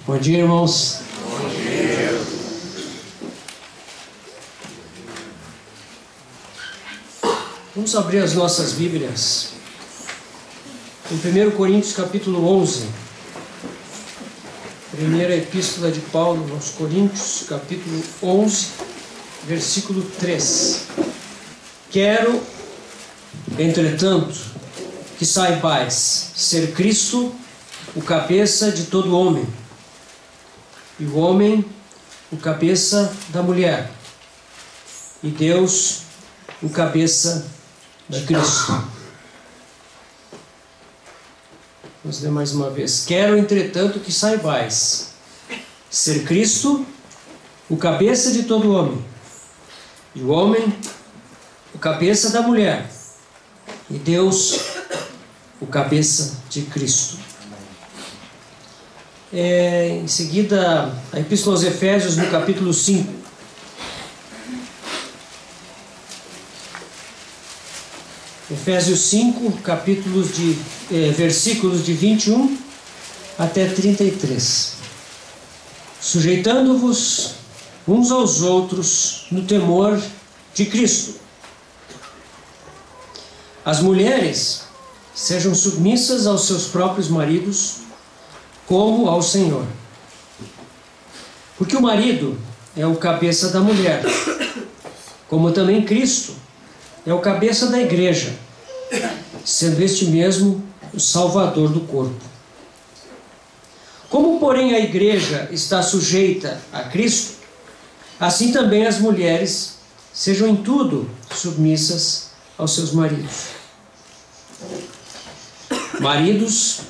Bom dia, irmãos. Bom dia. Vamos abrir as nossas Bíblias em 1 Coríntios capítulo 11. Primeira epístola de Paulo aos Coríntios, capítulo 11, versículo 3. Quero, entretanto, que saibais ser Cristo o cabeça de todo homem, e o homem o cabeça da mulher, e Deus o cabeça de Cristo. Vamos ler mais uma vez. Quero, entretanto, que saibais ser Cristo o cabeça de todo homem, e o homem o cabeça da mulher, e Deus o cabeça de Cristo. Em seguida, a Epístola aos Efésios, no capítulo 5. Efésios 5, versículos de 21 até 33. Sujeitando-vos uns aos outros no temor de Cristo. As mulheres sejam submissas aos seus próprios maridos, como ao Senhor. Porque o marido é o cabeça da mulher, como também Cristo é o cabeça da igreja, sendo este mesmo o Salvador do corpo. Como, porém, a igreja está sujeita a Cristo, assim também as mulheres sejam em tudo submissas aos seus maridos. Maridos,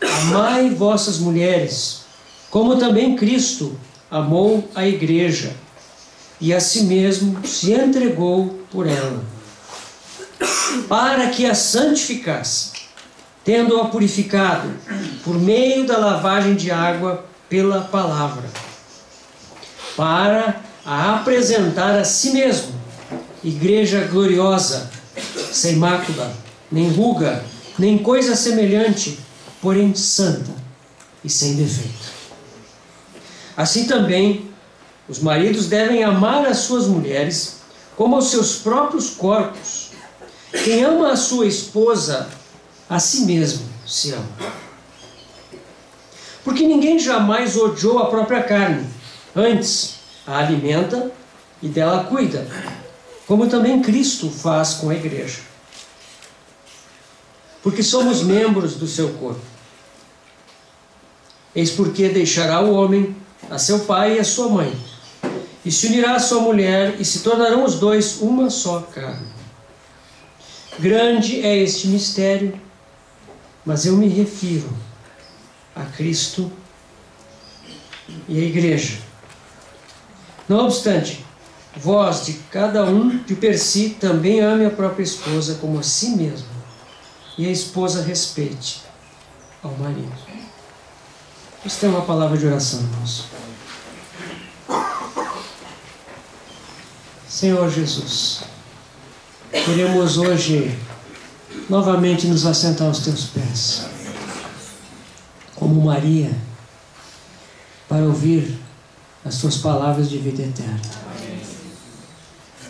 amai vossas mulheres, como também Cristo amou a igreja, e a si mesmo se entregou por ela, para que a santificasse, tendo-a purificado por meio da lavagem de água pela palavra, para a apresentar a si mesmo, igreja gloriosa, sem mácula, nem ruga, nem coisa semelhante, porém santa e sem defeito. Assim também, os maridos devem amar as suas mulheres como aos seus próprios corpos. Quem ama a sua esposa, a si mesmo se ama. Porque ninguém jamais odiou a própria carne, antes a alimenta e dela cuida, como também Cristo faz com a igreja. Porque somos membros do seu corpo. Eis porque deixará o homem a seu pai e a sua mãe, e se unirá à sua mulher, e se tornarão os dois uma só carne. Grande é este mistério, mas eu me refiro a Cristo e a igreja. Não obstante, vós, de cada um de per si, também ame a própria esposa como a si mesmo, e a esposa respeite ao marido. Vamos ter uma palavra de oração, irmãos. Senhor Jesus, queremos hoje novamente nos assentar aos teus pés, como Maria, para ouvir as tuas palavras de vida eterna.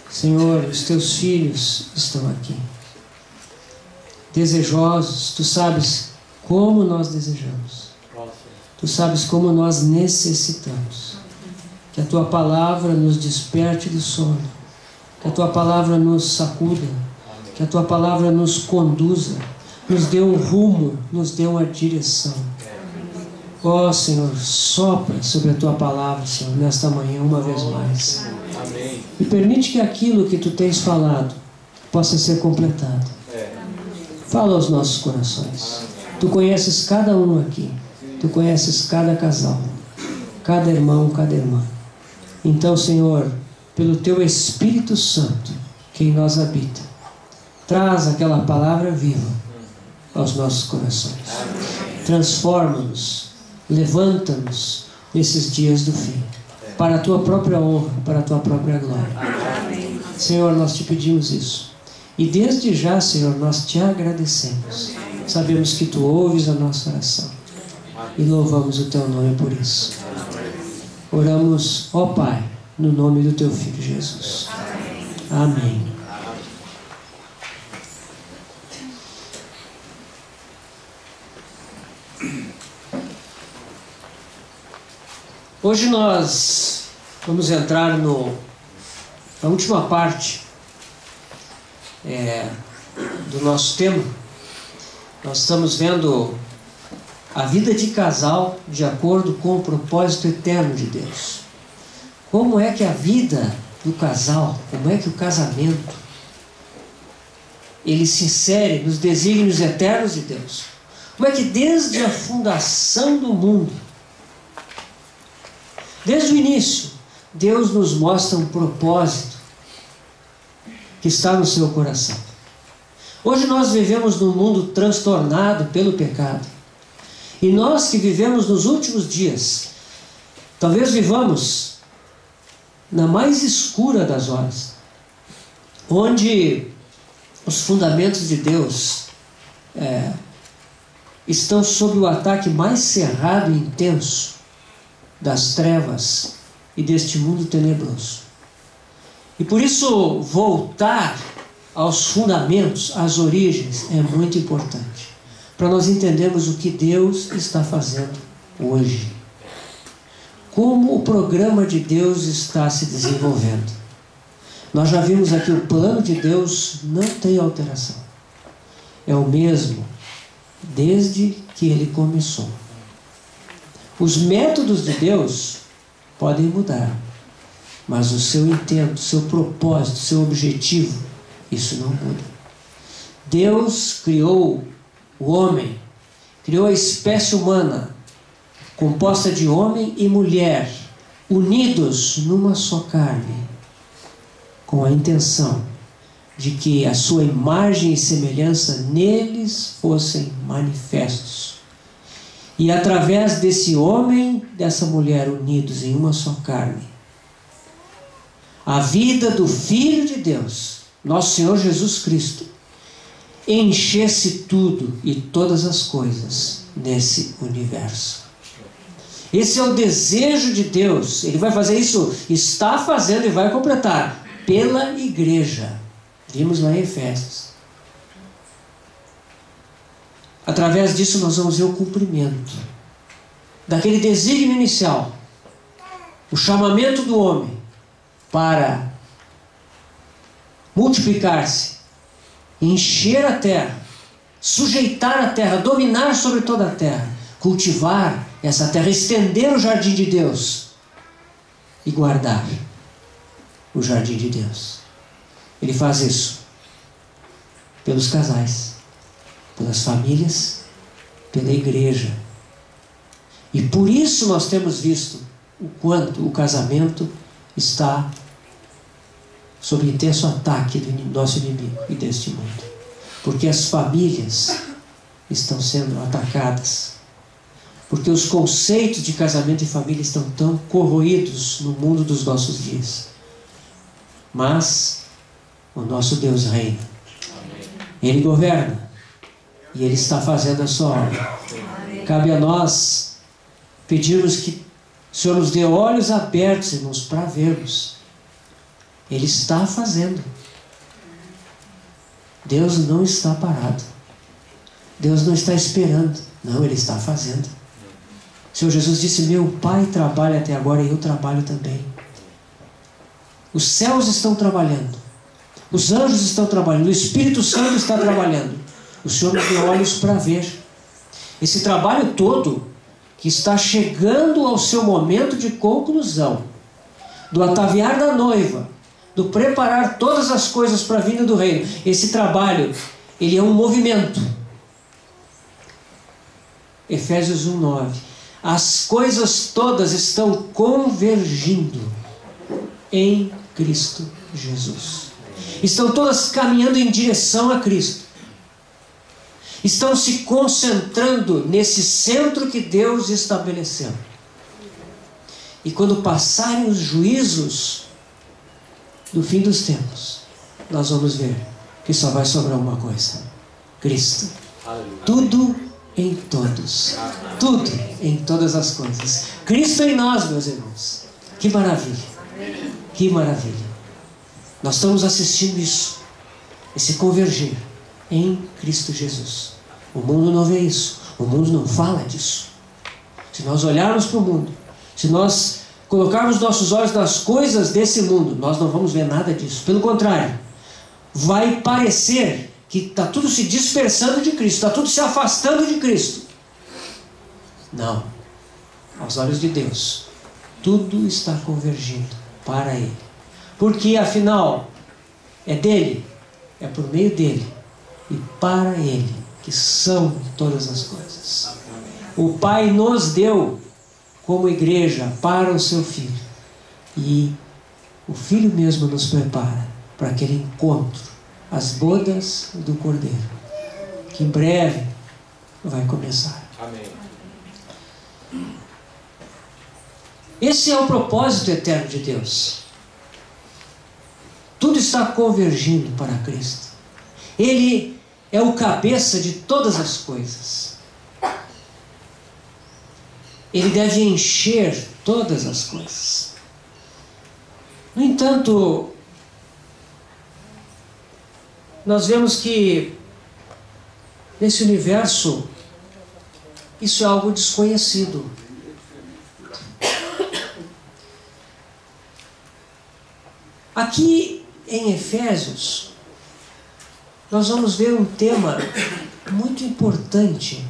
Senhor, os teus filhos estão aqui, desejosos. Tu sabes como nós desejamos, tu sabes como nós necessitamos que a tua palavra nos desperte do sono, que a tua palavra nos sacuda, que a tua palavra nos conduza, nos dê um rumo, nos dê uma direção. Ó Senhor, sopra sobre a tua palavra, Senhor, nesta manhã uma vez mais. E permite que aquilo que tu tens falado possa ser completado. Fala aos nossos corações. Tu conheces cada um aqui, tu conheces cada casal, cada irmão, cada irmã. Então, Senhor, pelo teu Espírito Santo que em nós habita, traz aquela palavra viva aos nossos corações. Transforma-nos, levanta-nos nesses dias do fim, para a tua própria honra, para a tua própria glória. Senhor, nós te pedimos isso. E desde já, Senhor, nós te agradecemos. Sabemos que tu ouves a nossa oração. e louvamos o Teu nome por isso. Oramos, ó Pai, no nome do Teu Filho Jesus. Amém. Hoje nós vamos entrar na última parte do nosso tema. Nós estamos vendo a vida de casal de acordo com o propósito eterno de Deus. Como é que a vida do casal, como é que o casamento, ele se insere nos desígnios eternos de Deus? Como é que desde a fundação do mundo, desde o início, Deus nos mostra um propósito que está no seu coração. Hoje nós vivemos num mundo transtornado pelo pecado. E nós que vivemos nos últimos dias, talvez vivamos na mais escura das horas, onde os fundamentos de Deus estão sob o ataque mais cerrado e intenso das trevas e deste mundo tenebroso. E por isso voltar aos fundamentos, às origens, é muito importante, para nós entendermos o que Deus está fazendo hoje, como o programa de Deus está se desenvolvendo. Nós já vimos aqui, o plano de Deus não tem alteração, é o mesmo desde que ele começou. Os métodos de Deus podem mudar, mas o seu intento, o seu propósito, o seu objetivo, isso não muda. Deus criou o homem, criou a espécie humana, composta de homem e mulher, unidos numa só carne, com a intenção de que a sua imagem e semelhança neles fossem manifestos. E através desse homem, dessa mulher unidos em uma só carne, a vida do Filho de Deus, nosso Senhor Jesus Cristo, enchesse tudo e todas as coisas nesse universo. Esse é o desejo de Deus. Ele vai fazer isso, está fazendo e vai completar pela igreja. Vimos lá em Efésios. Através disso nós vamos ver o cumprimento daquele desígnio inicial, o chamamento do homem para multiplicar-se, encher a terra, sujeitar a terra, dominar sobre toda a terra, cultivar essa terra, estender o jardim de Deus e guardar o jardim de Deus. Ele faz isso pelos casais, pelas famílias, pela igreja. E por isso nós temos visto o quanto o casamento está sob intenso ataque do nosso inimigo e deste mundo. Porque as famílias estão sendo atacadas. Porque os conceitos de casamento e família estão tão corroídos no mundo dos nossos dias. Mas o nosso Deus reina. Ele governa. E Ele está fazendo a sua obra. Cabe a nós pedirmos que o Senhor nos dê olhos abertos, irmãos, para vermos. Ele está fazendo. Deus não está parado. Deus não está esperando. Não, Ele está fazendo. O Senhor Jesus disse: meu Pai trabalha até agora e eu trabalho também. Os céus estão trabalhando. Os anjos estão trabalhando. O Espírito Santo está trabalhando. O Senhor nos deu olhos para ver. Esse trabalho todo que está chegando ao seu momento de conclusão, do ataviar da noiva, do preparar todas as coisas para a vinda do reino. Esse trabalho, ele é um movimento. Efésios 1:9. As coisas todas estão convergindo em Cristo Jesus. Estão todas caminhando em direção a Cristo. Estão se concentrando nesse centro que Deus estabeleceu. E quando passarem os juízos do fim dos tempos, nós vamos ver que só vai sobrar uma coisa: Cristo. Tudo em todos. Tudo em todas as coisas. Cristo em nós, meus irmãos. Que maravilha. Que maravilha. Nós estamos assistindo isso. Esse convergir em Cristo Jesus. O mundo não vê isso. O mundo não fala disso. Se nós olharmos para o mundo, se nós colocarmos nossos olhos nas coisas desse mundo, nós não vamos ver nada disso. Pelo contrário, vai parecer que está tudo se dispersando de Cristo, está tudo se afastando de Cristo. Não. Aos olhos de Deus, tudo está convergindo para Ele. Porque, afinal, é dele, é por meio dele e para Ele que são todas as coisas. O Pai nos deu como igreja para o seu Filho. E o Filho mesmo nos prepara para aquele encontro, as bodas do Cordeiro, que em breve vai começar. Amém. Esse é o propósito eterno de Deus. Tudo está convergindo para Cristo. Ele é o cabeça de todas as coisas. Ele deve encher todas as coisas. No entanto, nós vemos que nesse universo isso é algo desconhecido. Aqui em Efésios, nós vamos ver um tema muito importante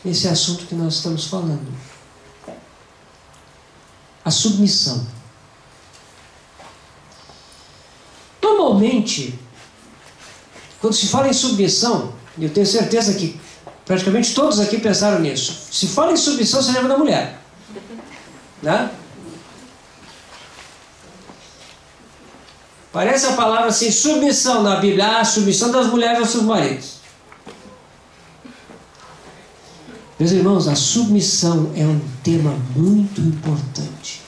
nesse assunto que nós estamos falando. A submissão. Normalmente, quando se fala em submissão, e eu tenho certeza que praticamente todos aqui pensaram nisso, se fala em submissão, você lembra da mulher, né? Parece a palavra assim, submissão na Bíblia, a submissão das mulheres aos seus maridos. Meus irmãos, a submissão é um tema muito importante.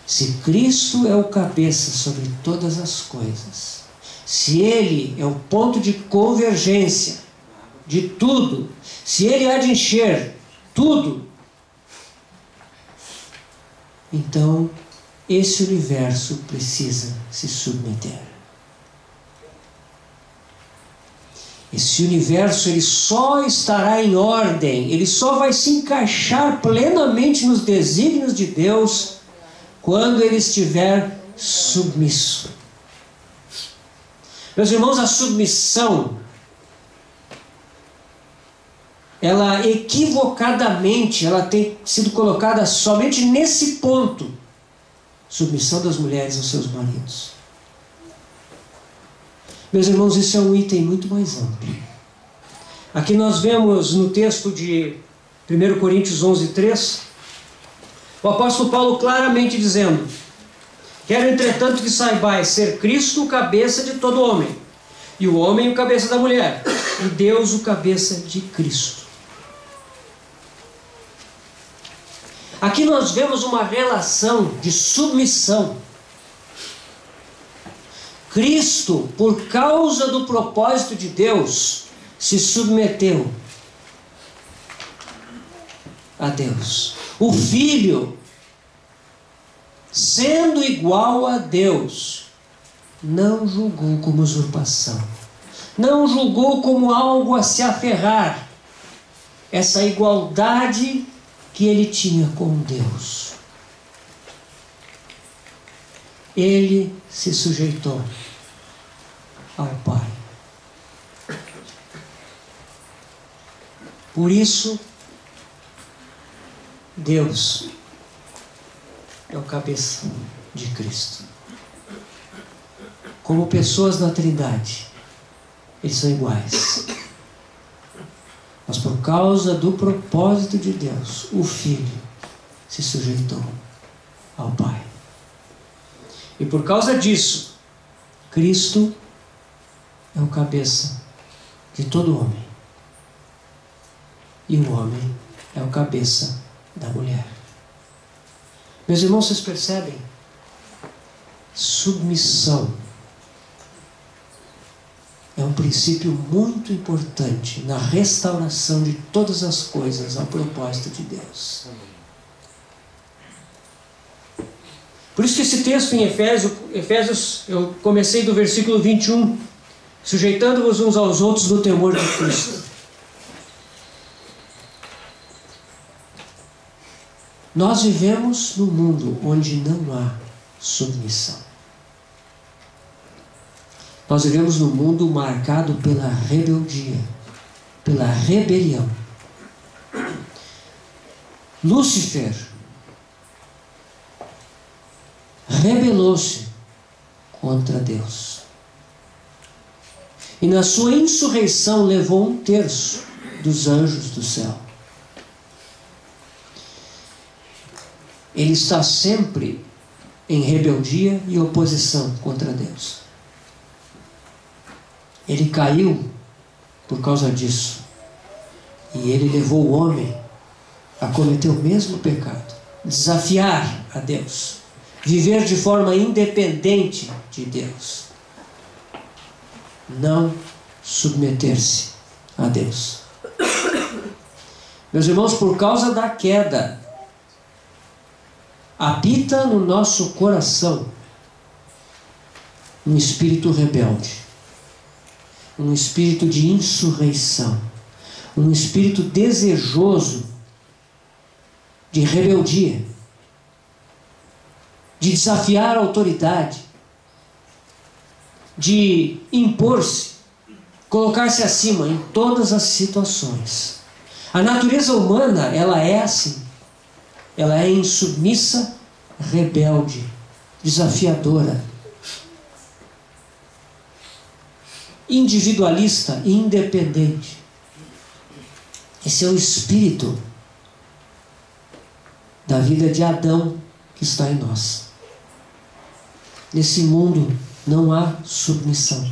Se Cristo é o cabeça sobre todas as coisas, se Ele é o ponto de convergência de tudo, se Ele há de encher tudo, então esse universo precisa se submeter. Esse universo ele só estará em ordem, ele só vai se encaixar plenamente nos desígnios de Deus quando ele estiver submisso. Meus irmãos, a submissão, ela equivocadamente, ela tem sido colocada somente nesse ponto. Submissão das mulheres aos seus maridos. Meus irmãos, isso é um item muito mais amplo. Aqui nós vemos no texto de 1 Coríntios 11:3, o apóstolo Paulo claramente dizendo: quero, entretanto, que saibais ser Cristo o cabeça de todo homem, e o homem o cabeça da mulher, e Deus o cabeça de Cristo. Aqui nós vemos uma relação de submissão. Cristo, por causa do propósito de Deus, se submeteu a Deus. O Filho, sendo igual a Deus, não julgou como usurpação, não julgou como algo a se aferrar, essa igualdade que ele tinha com Deus. Ele se sujeitou ao Pai. Por isso, Deus é o cabeça de Cristo. Como pessoas na Trindade, eles são iguais. Mas por causa do propósito de Deus, o Filho se sujeitou ao Pai. E por causa disso, Cristo é o cabeça de todo homem. E o homem é o cabeça da mulher. Meus irmãos, vocês percebem? Submissão é um princípio muito importante na restauração de todas as coisas ao propósito de Deus. Por isso que esse texto em Efésios, eu comecei do versículo 21, sujeitando-vos uns aos outros no temor de Cristo. Nós vivemos num mundo onde não há submissão. Nós vivemos num mundo marcado pela rebeldia, pela rebelião. Lúcifer rebelou-se contra Deus. E na sua insurreição levou 1/3 dos anjos do céu. Ele está sempre em rebeldia e oposição contra Deus. Ele caiu por causa disso. E ele levou o homem a cometer o mesmo pecado. Desafiar a Deus. Viver de forma independente de Deus. Não submeter-se a Deus. Meus irmãos, por causa da queda, habita no nosso coração um espírito rebelde, um espírito de insurreição, um espírito desejoso de rebeldia, de desafiar a autoridade, de impor-se, colocar-se acima em todas as situações. A natureza humana, ela é assim. Ela é insubmissa, rebelde, desafiadora, individualista e independente. Esse é o espírito da vida de Adão que está em nós. Nesse mundo não há submissão.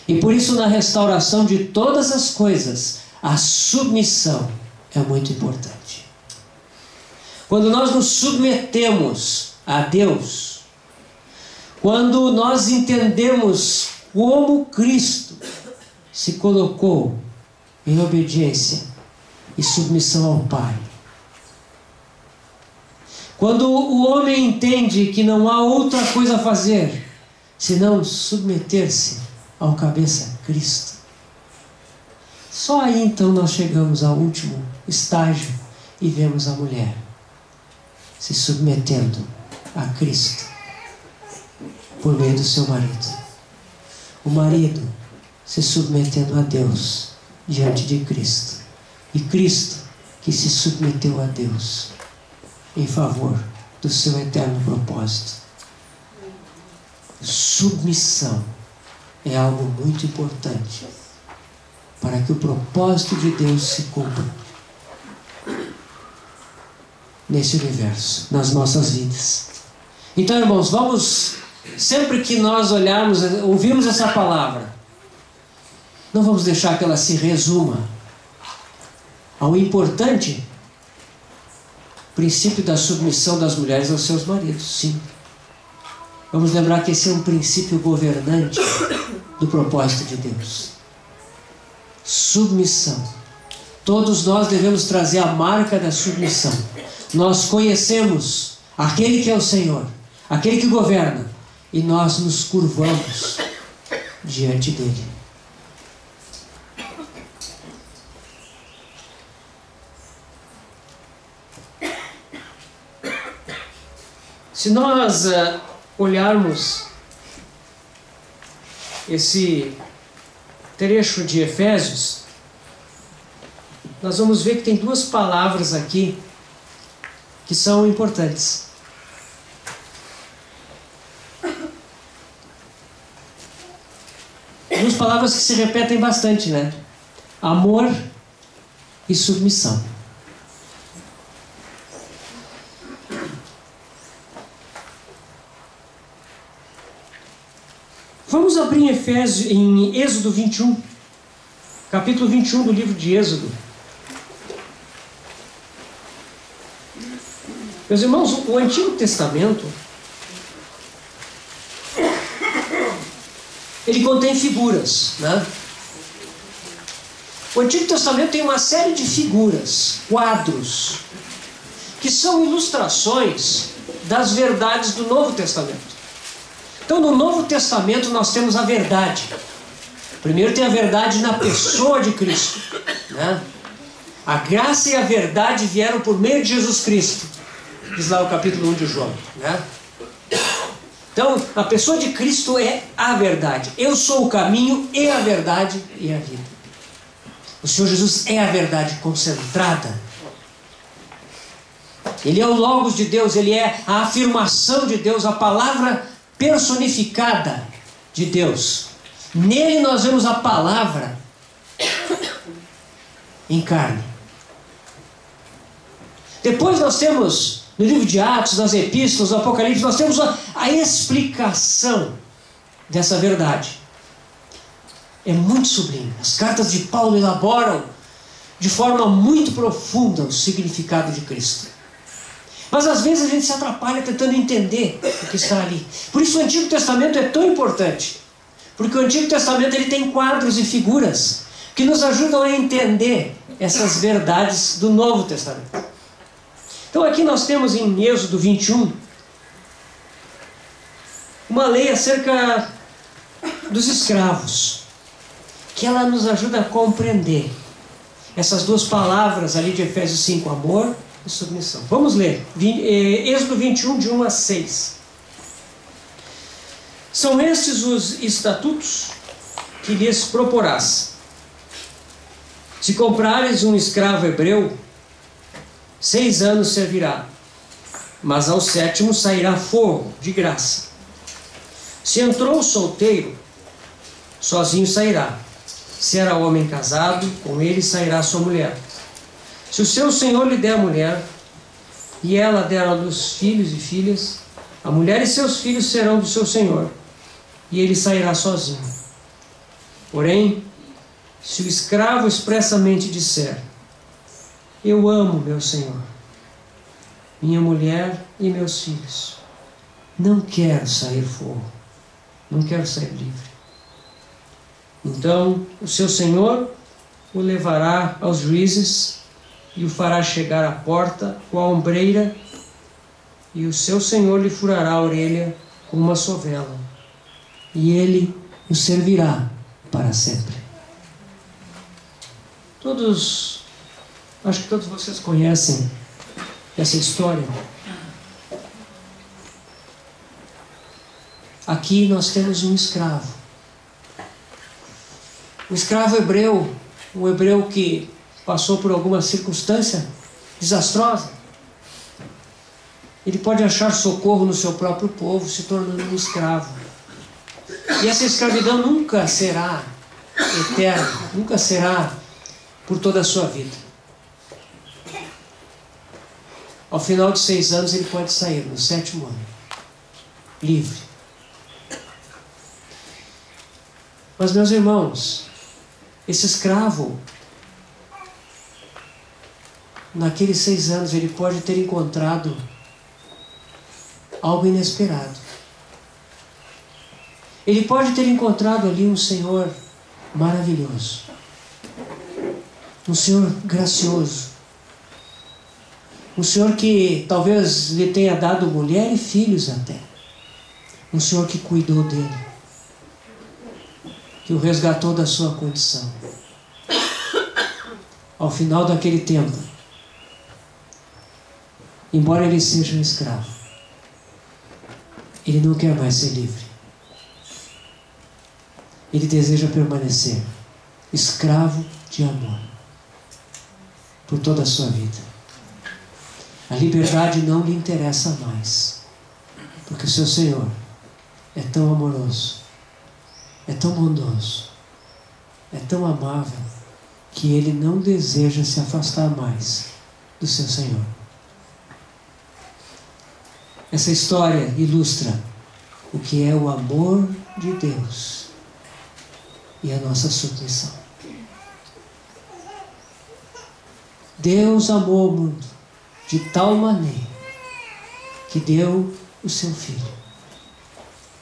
E por isso, na restauração de todas as coisas, a submissão é muito importante. Quando nós nos submetemos a Deus, quando nós entendemos como Cristo se colocou em obediência e submissão ao Pai, quando o homem entende que não há outra coisa a fazer senão submeter-se ao cabeça Cristo, só aí então nós chegamos ao último estágio e vemos a mulher se submetendo a Cristo por meio do seu marido. O marido se submetendo a Deus diante de Cristo. E Cristo que se submeteu a Deus em favor do seu eterno propósito. Submissão é algo muito importante para que o propósito de Deus se cumpra nesse universo, nas nossas vidas. Então, irmãos, vamos, sempre que nós olharmos, ouvirmos essa palavra, não vamos deixar que ela se resuma ao importante princípio da submissão das mulheres aos seus maridos. Sim. Vamos lembrar que esse é um princípio governante do propósito de Deus. Submissão. Todos nós devemos trazer a marca da submissão. Nós conhecemos aquele que é o Senhor, aquele que governa, e nós nos curvamos diante dele. Se nós olharmos esse trecho de Efésios, nós vamos ver que tem duas palavras aqui que são importantes. Duas palavras que se repetem bastante, né? Amor e submissão. Vamos abrir em Êxodo 21, capítulo 21 do livro de Êxodo. Meus irmãos, o Antigo Testamento ele contém figuras, né? O Antigo Testamento tem uma série de figuras, quadros, que são ilustrações das verdades do Novo Testamento. Então, no Novo Testamento nós temos a verdade. Primeiro tem a verdade na pessoa de Cristo, né? A graça e a verdade vieram por meio de Jesus Cristo, diz lá o capítulo 1 de João, né? Então, a pessoa de Cristo é a verdade. Eu sou o caminho e a verdade e a vida. O Senhor Jesus é a verdade concentrada. Ele é o Logos de Deus, Ele é a afirmação de Deus, a palavra personificada de Deus. Nele nós vemos a palavra em carne. Depois nós temos, no livro de Atos, nas epístolas, no Apocalipse, nós temos a explicação dessa verdade. É muito sublime. As cartas de Paulo elaboram de forma muito profunda o significado de Cristo. Mas às vezes a gente se atrapalha tentando entender o que está ali. Por isso o Antigo Testamento é tão importante. Porque o Antigo Testamento ele tem quadros e figuras que nos ajudam a entender essas verdades do Novo Testamento. Então aqui nós temos em Êxodo 21 uma lei acerca dos escravos, que ela nos ajuda a compreender essas duas palavras ali de Efésios 5, amor e submissão. Vamos ler Êxodo 21, de 1 a 6. São estes os estatutos que lhes proporás. Se comprares um escravo hebreu, 6 anos servirá, mas ao 7º sairá fogo de graça. Se entrou solteiro, sozinho sairá. Se era homem casado, com ele sairá sua mulher. Se o seu senhor lhe der a mulher, e ela der à luz filhos e filhas, a mulher e seus filhos serão do seu senhor, e ele sairá sozinho. Porém, se o escravo expressamente disser: eu amo meu senhor, minha mulher e meus filhos, não quero sair fogo, não quero sair livre, então o seu senhor o levará aos juízes e o fará chegar à porta com a ombreira, e o seu senhor lhe furará a orelha com uma sovela, e ele o servirá para sempre. Acho que todos vocês conhecem essa história. Aqui nós temos um escravo. Um escravo hebreu, um hebreu que passou por alguma circunstância desastrosa. Ele pode achar socorro no seu próprio povo, se tornando um escravo. E essa escravidão nunca será eterna, nunca será por toda a sua vida. Ao final de 6 anos ele pode sair, no 7º ano, livre. Mas, meus irmãos, esse escravo, naqueles 6 anos, ele pode ter encontrado algo inesperado. Ele pode ter encontrado ali um Senhor maravilhoso, um Senhor gracioso, um Senhor que talvez lhe tenha dado mulher e filhos até, um Senhor que cuidou dele, que o resgatou da sua condição. Ao final daquele tempo, embora ele seja um escravo, ele não quer mais ser livre. Ele deseja permanecer escravo de amor por toda a sua vida. A liberdade não lhe interessa mais, porque o seu Senhor é tão amoroso, é tão bondoso, é tão amável, que ele não deseja se afastar mais do seu Senhor. Essa história ilustra o que é o amor de Deus e a nossa submissão. Deus amou o mundo de tal maneira que deu o seu Filho,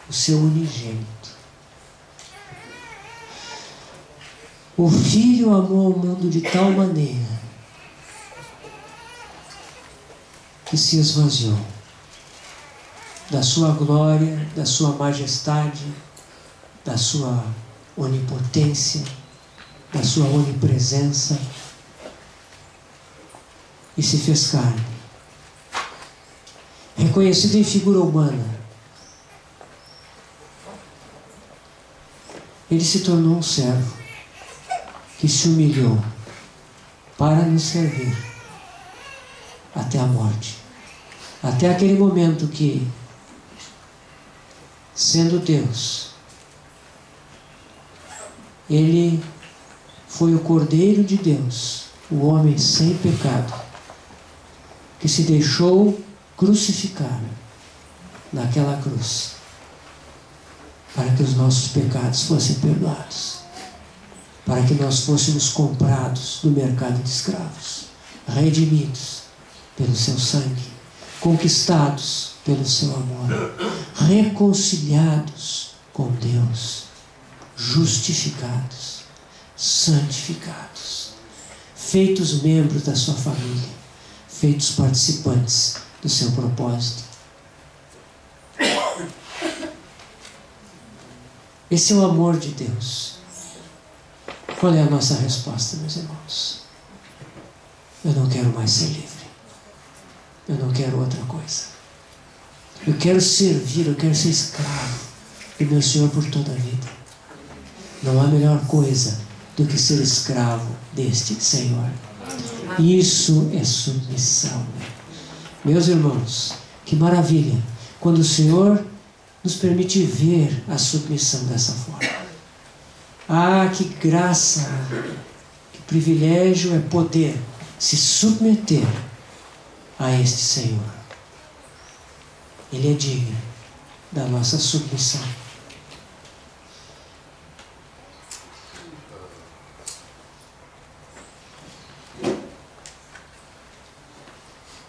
o seu unigênito, O Filho amou o mundo de tal maneira que se esvaziou da sua glória, da sua majestade, da sua onipotência, da sua onipresença, e se fez carne. Reconhecido em figura humana, ele se tornou um servo que se humilhou para nos servir até a morte. Até aquele momento que, sendo Deus, ele foi o Cordeiro de Deus, o homem sem pecado, que se deixou crucificar naquela cruz, para que os nossos pecados fossem perdoados, para que nós fôssemos comprados do mercado de escravos, redimidos pelo seu sangue, conquistados pelo seu amor, reconciliados com Deus, justificados, santificados, feitos membros da sua família, feitos participantes do seu propósito. Esse é o amor de Deus. Qual é a nossa resposta, meus irmãos? Eu não quero mais ser livre. Eu não quero outra coisa. Eu quero servir, eu quero ser escravo do meu Senhor por toda a vida. Não há melhor coisa do que ser escravo deste Senhor. Isso é submissão. Meus irmãos, que maravilha quando o Senhor nos permite ver a submissão dessa forma. Ah, que graça, que privilégio é poder se submeter a este Senhor. Ele é digno da nossa submissão.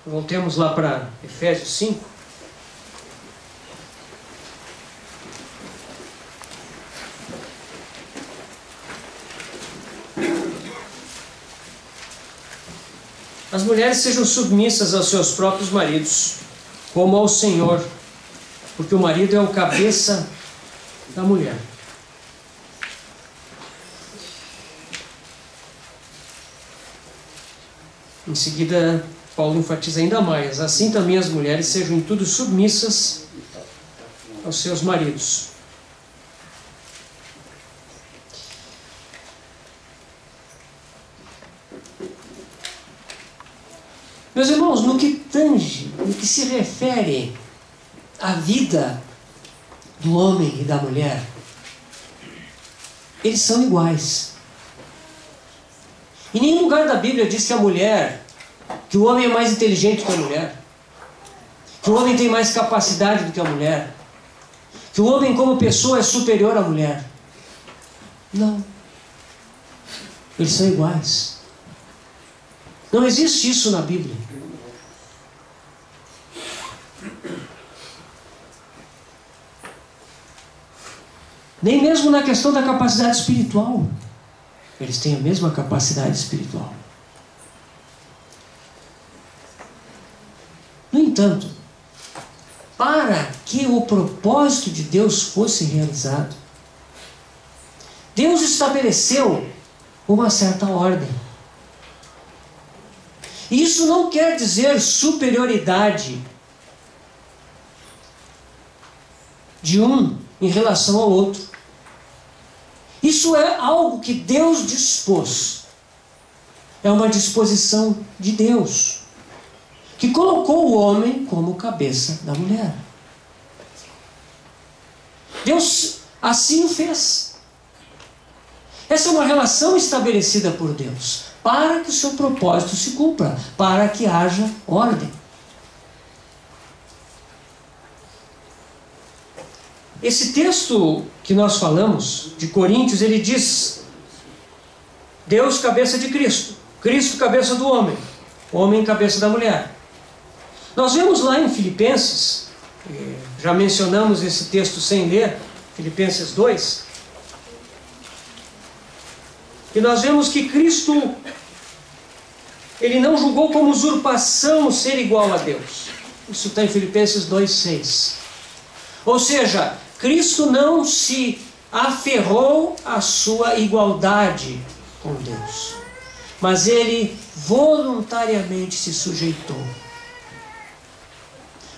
Voltemos lá para Efésios 5. As mulheres sejam submissas aos seus próprios maridos, como ao Senhor, porque o marido é o cabeça da mulher. Em seguida, Paulo enfatiza ainda mais: assim também as mulheres sejam em tudo submissas aos seus maridos. Meus irmãos, no que tange, no que se refere à vida do homem e da mulher, eles são iguais. Em nenhum lugar da Bíblia diz que o homem é mais inteligente que a mulher, que o homem tem mais capacidade do que a mulher, que o homem como pessoa é superior à mulher. Não. Eles são iguais. Não existe isso na Bíblia. Nem mesmo na questão da capacidade espiritual. Eles têm a mesma capacidade espiritual. No entanto, para que o propósito de Deus fosse realizado, Deus estabeleceu uma certa ordem. Isso não quer dizer superioridade de um em relação ao outro. Isso é algo que Deus dispôs. É uma disposição de Deus, que colocou o homem como cabeça da mulher. Deus assim o fez. Essa é uma relação estabelecida por Deus, para que o seu propósito se cumpra, para que haja ordem. Esse texto que nós falamos, de Coríntios, ele diz: Deus cabeça de Cristo, Cristo cabeça do homem, homem cabeça da mulher. Nós vemos lá em Filipenses, já mencionamos esse texto sem ler, Filipenses 2, E nós vemos que Cristo, Ele não julgou como usurpação ser igual a Deus. Isso está em Filipenses 2,6. Ou seja, Cristo não se aferrou à sua igualdade com Deus, mas Ele voluntariamente se sujeitou.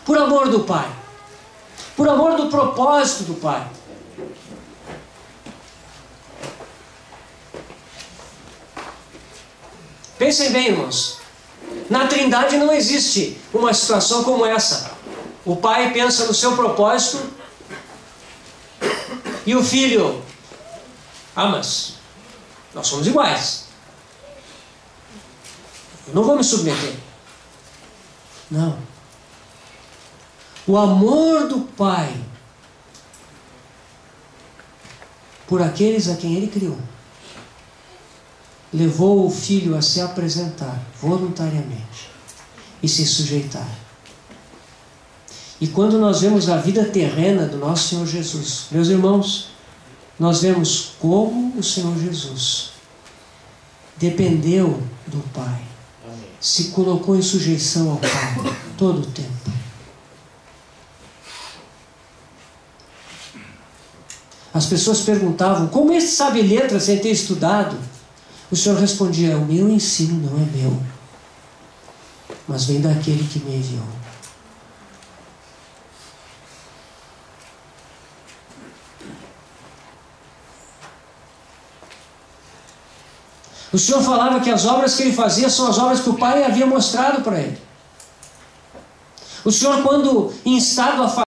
Por amor do Pai. Por amor do propósito do Pai. Pensem bem, irmãos. Na Trindade não existe uma situação como essa. O Pai pensa no seu propósito e o Filho, mas nós somos iguais. Eu não vou me submeter. Não. O amor do Pai por aqueles a quem Ele criou levou o Filho a se apresentar voluntariamente e se sujeitar. E quando nós vemos a vida terrena do nosso Senhor Jesus, meus irmãos, nós vemos como o Senhor Jesus dependeu do Pai, se colocou em sujeição ao Pai todo o tempo. As pessoas perguntavam: como esse sabe letras sem ter estudado? O Senhor respondia: o meu ensino não é meu, mas vem daquele que me enviou. O Senhor falava que as obras que Ele fazia são as obras que o Pai havia mostrado para Ele. O Senhor, quando instado a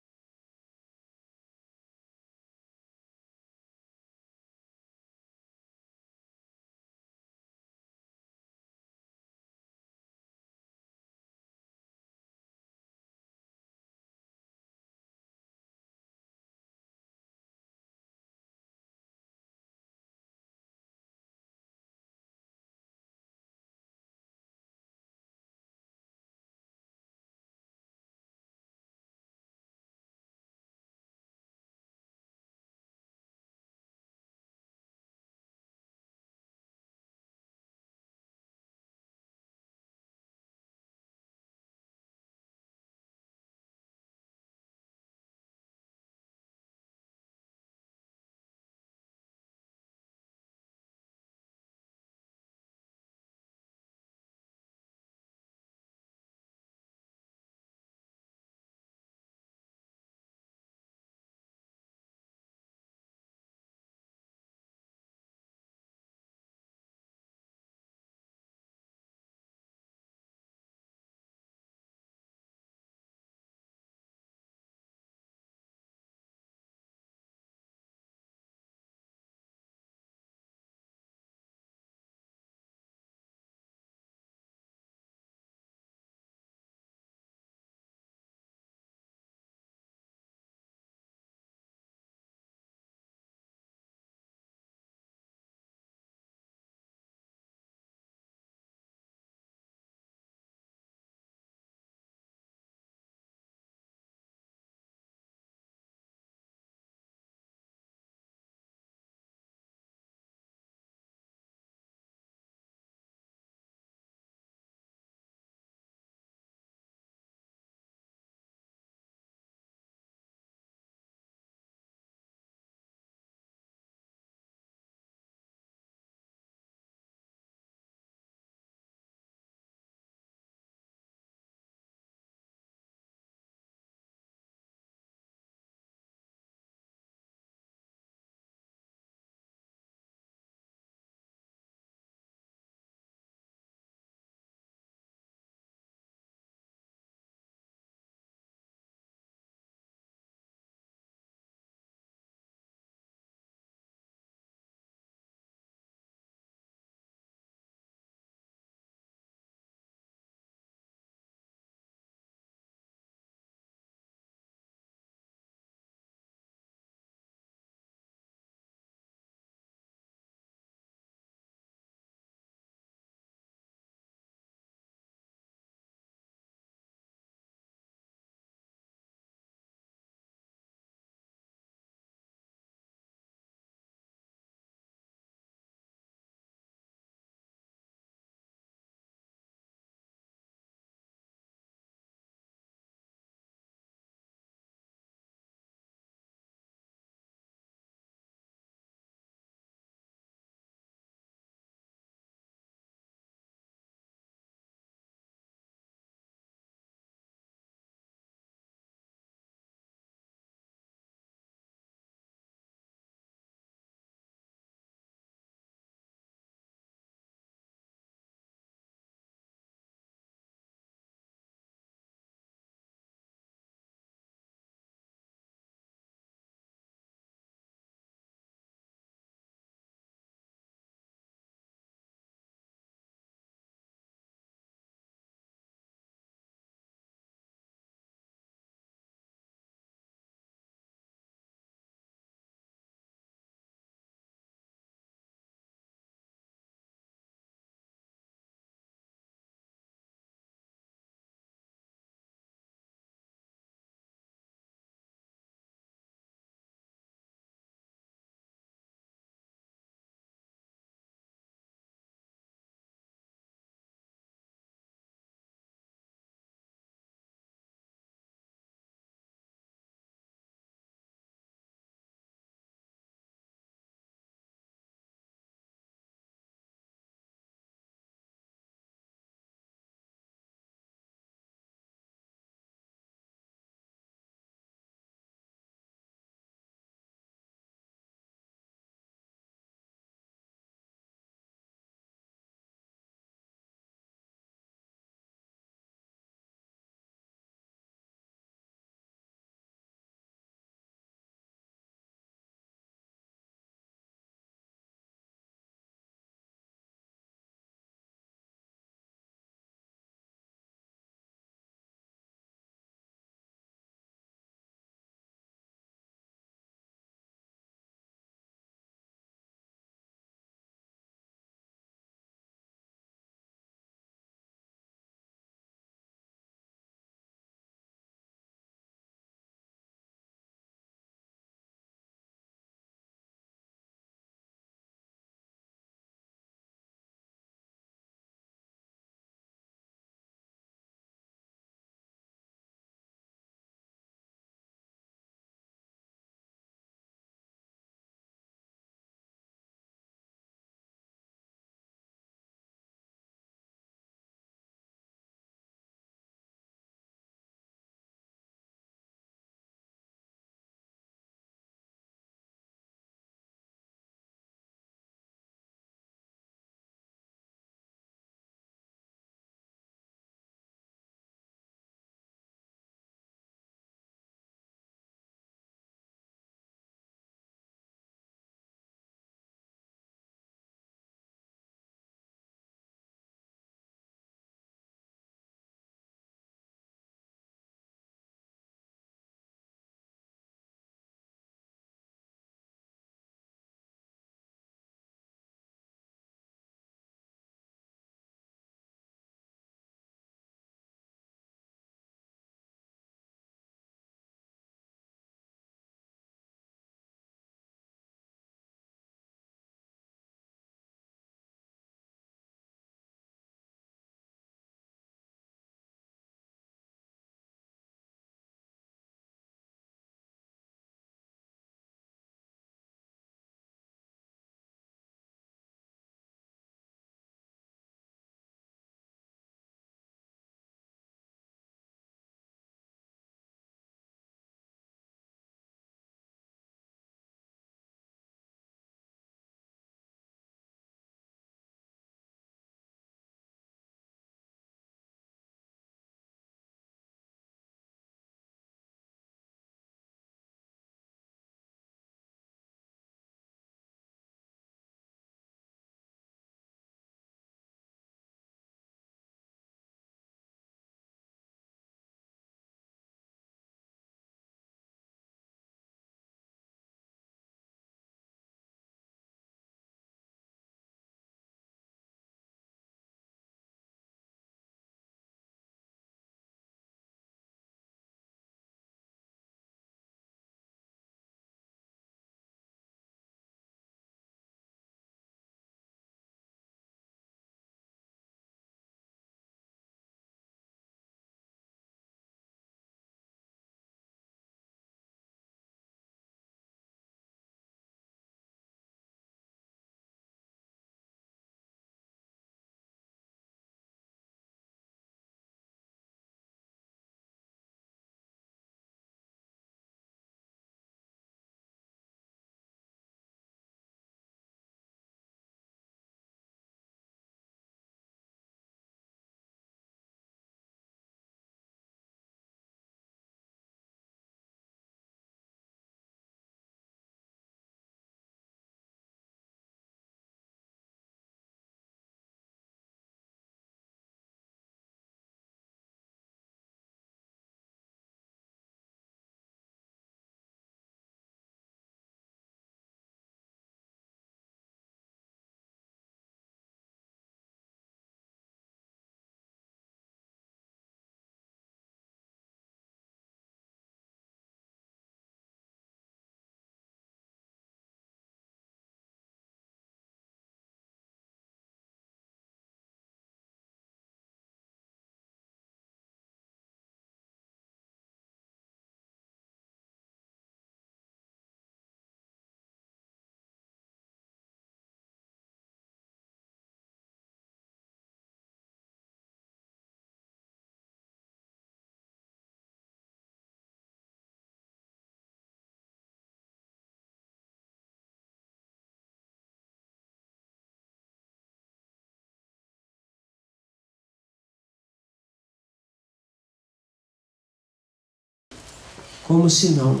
como se não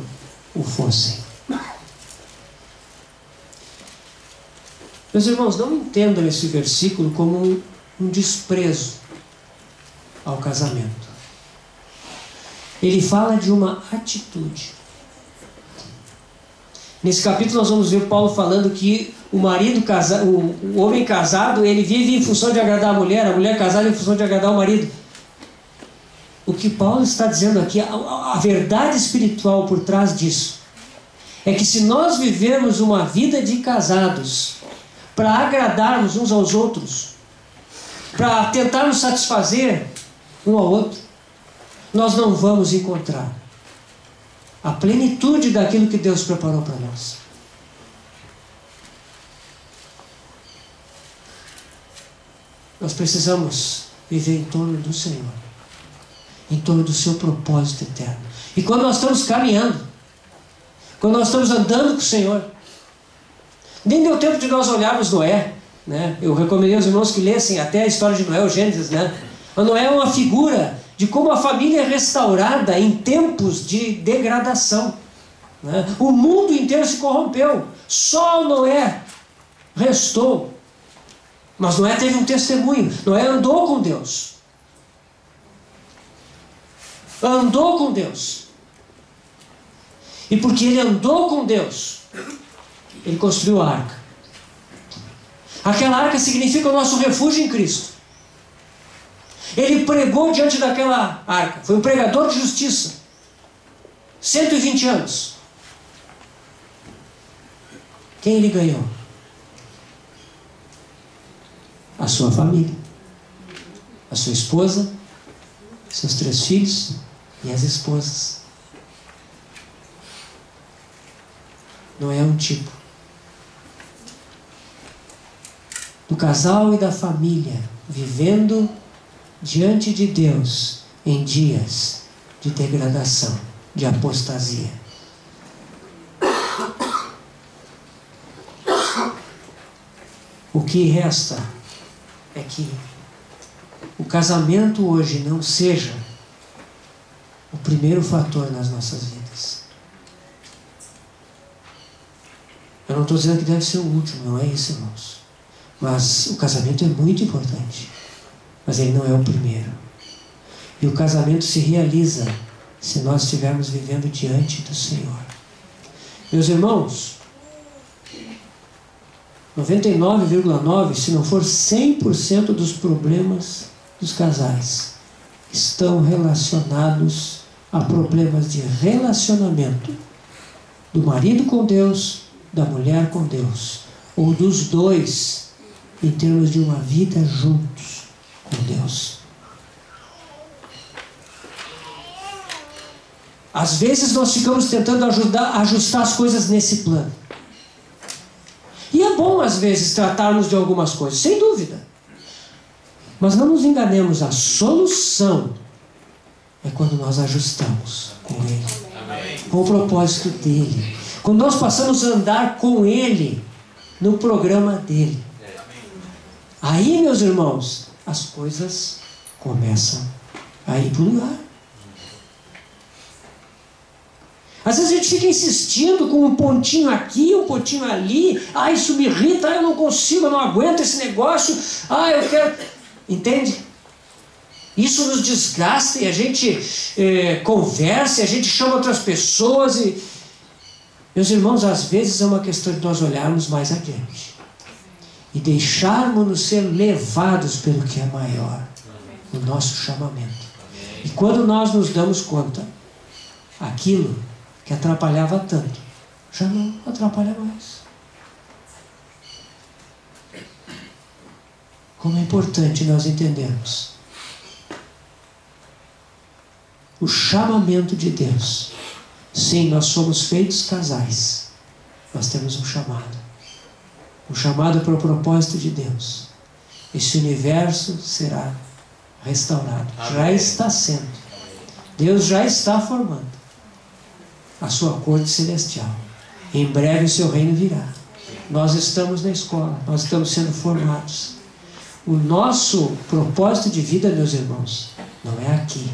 o fossem. Meus irmãos, não entendam esse versículo como um desprezo ao casamento. Ele fala de uma atitude. Nesse capítulo nós vamos ver Paulo falando que o homem casado, ele vive em função de agradar a mulher casada em função de agradar o marido. O que Paulo está dizendo aqui, a verdade espiritual por trás disso, é que se nós vivermos uma vida de casados para agradarmos uns aos outros, para tentarmos satisfazer um ao outro, nós não vamos encontrar a plenitude daquilo que Deus preparou para nós. Nós precisamos viver em torno do Senhor, em torno do seu propósito eterno. E quando nós estamos caminhando, quando nós estamos andando com o Senhor, nem deu tempo de nós olharmos Noé, né? Eu recomendei aos irmãos que lessem até a história de Noé, o Gênesis, né? Noé é uma figura de como a família é restaurada em tempos de degradação, né? O mundo inteiro se corrompeu, só Noé restou. Mas Noé teve um testemunho. Noé andou com Deus. Andou com Deus. E porque ele andou com Deus, ele construiu a arca. Aquela arca significa o nosso refúgio em Cristo. Ele pregou diante daquela arca. Foi um pregador de justiça. 120 anos. Quem ele ganhou? A sua família. A sua esposa, seus 3 filhos e as esposas. Não é um tipo do casal e da família vivendo diante de Deus em dias de degradação, de apostasia. O que resta é que o casamento hoje não seja o primeiro fator nas nossas vidas. Eu não estou dizendo que deve ser o último, não é isso, irmãos. Mas o casamento é muito importante. Mas ele não é o primeiro. E o casamento se realiza se nós estivermos vivendo diante do Senhor. Meus irmãos, 99,9%, se não for 100% dos problemas dos casais estão relacionados a problemas de relacionamento do marido com Deus, da mulher com Deus, ou dos dois em termos de uma vida juntos com Deus. Às vezes nós ficamos tentando ajustar as coisas nesse plano. E é bom às vezes tratarmos de algumas coisas, sem dúvida. Mas não nos enganemos, a solução é quando nós ajustamos com Ele, com o propósito dEle. Quando nós passamos a andar com Ele no programa dEle. Aí, meus irmãos, as coisas começam a ir para o lugar. Às vezes a gente fica insistindo com um pontinho aqui, um pontinho ali. Ah, isso me irrita, eu não consigo, eu não aguento esse negócio. Ah, eu quero... Entende? Isso nos desgasta e a gente conversa, e a gente chama outras pessoas. E... Meus irmãos, às vezes é uma questão de nós olharmos mais adiante e deixarmos-nos ser levados pelo que é maior, o nosso chamamento. E quando nós nos damos conta, aquilo que atrapalhava tanto, já não atrapalha mais. Como é importante nós entendermos o chamamento de Deus. Sim, nós somos feitos casais. Nós temos um chamado. Um chamado para o propósito de Deus. Esse universo será restaurado. Amém. Já está sendo. Deus já está formando a sua corte celestial. Em breve o seu reino virá. Nós estamos na escola. Nós estamos sendo formados. O nosso propósito de vida, meus irmãos, não é aqui.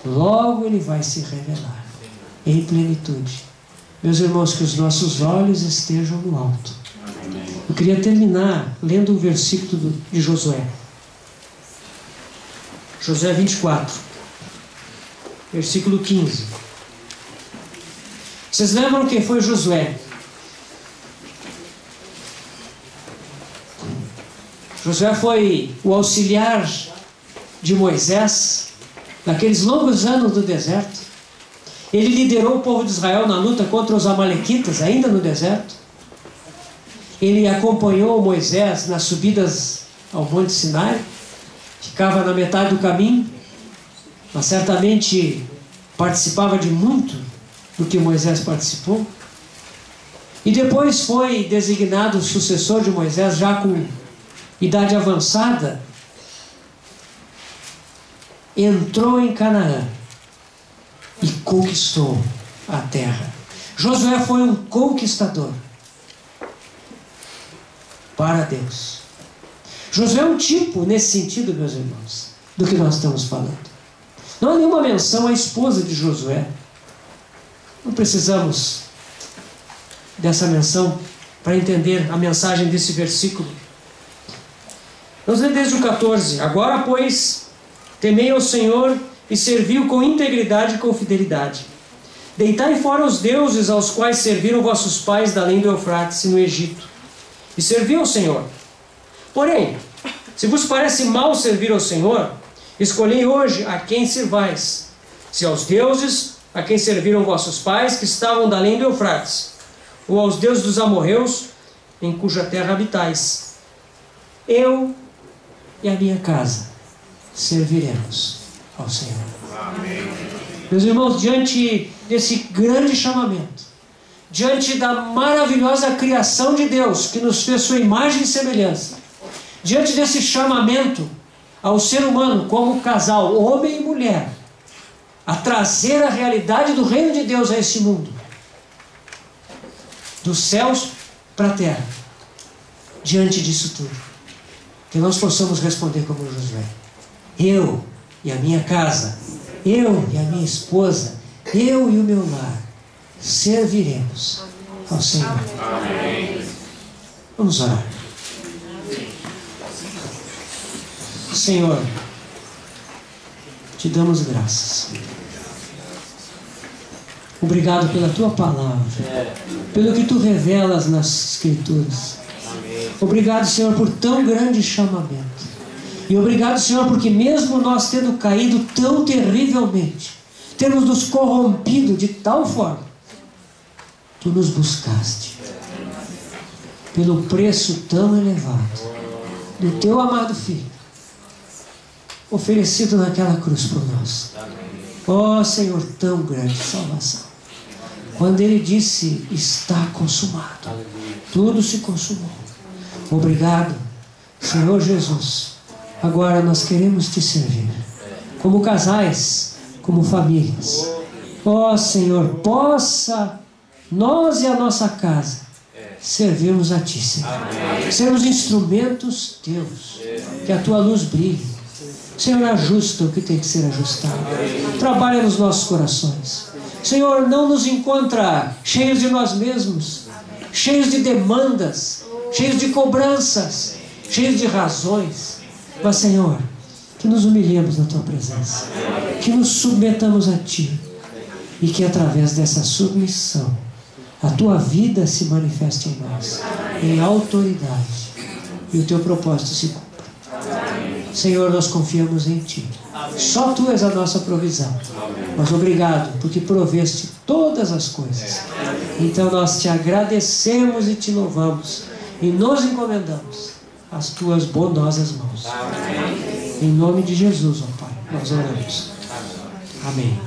Logo ele vai se revelar. em plenitude. Meus irmãos, que os nossos olhos estejam no alto. Eu queria terminar lendo um versículo de Josué. Josué 24, versículo 15. Vocês lembram quem foi Josué? Josué foi o auxiliar de Moisés naqueles longos anos do deserto. Ele liderou o povo de Israel na luta contra os amalequitas, ainda no deserto. Ele acompanhou Moisés nas subidas ao Monte Sinai, ficava na metade do caminho, mas certamente participava de muito do que Moisés participou. E depois foi designado sucessor de Moisés, já com idade avançada, entrou em Canaã e conquistou a terra. Josué foi um conquistador para Deus. Josué é um tipo, nesse sentido, meus irmãos, do que nós estamos falando. Não há nenhuma menção à esposa de Josué. Não precisamos dessa menção para entender a mensagem desse versículo. Vamos ler desde o 14. Agora, pois, temei ao Senhor e servi-o com integridade e com fidelidade. Deitai fora os deuses aos quais serviram vossos pais da além do Eufrates e no Egito. E servi ao Senhor. Porém, se vos parece mal servir ao Senhor, escolhei hoje a quem servais. Se aos deuses a quem serviram vossos pais, que estavam da além do Eufrates, ou aos deuses dos amorreus, em cuja terra habitais. Eu e a minha casa serviremos ao Senhor. Amém. Meus irmãos, diante desse grande chamamento, diante da maravilhosa criação de Deus, que nos fez sua imagem e semelhança, diante desse chamamento ao ser humano como casal, homem e mulher, a trazer a realidade do reino de Deus a esse mundo, dos céus para a terra, diante disso tudo, que nós possamos responder como Josué: eu e a minha casa, eu e a minha esposa, eu e o meu lar serviremos ao Senhor. Amém. Vamos orar. Senhor, te damos graças. Obrigado pela tua palavra, pelo que tu revelas nas Escrituras. Obrigado, Senhor, por tão grande chamamento. E obrigado, Senhor, porque mesmo nós tendo caído tão terrivelmente, temos nos corrompido de tal forma, tu nos buscaste pelo preço tão elevado do teu amado Filho, oferecido naquela cruz por nós. Ó Senhor, tão grande salvação. Quando Ele disse: está consumado, tudo se consumou. Obrigado, Senhor Jesus. Agora nós queremos te servir, como casais, como famílias. Ó Senhor, possa nós e a nossa casa servirmos a ti, Senhor. Sermos instrumentos teus, que a tua luz brilhe. Senhor, ajusta o que tem que ser ajustado. Trabalha nos nossos corações. Senhor, não nos encontra cheios de nós mesmos, cheios de demandas, cheios de cobranças, cheios de razões. Mas, Senhor, que nos humilhemos na tua presença, que nos submetamos a ti e que através dessa submissão a tua vida se manifeste em nós, em autoridade, e o teu propósito se cumpra. Senhor, nós confiamos em ti. Só tu és a nossa provisão. Mas obrigado, porque proveste todas as coisas. Então nós te agradecemos e te louvamos e nos encomendamos às tuas bondosas mãos. Em nome de Jesus, ó Pai, nós oramos. Amém.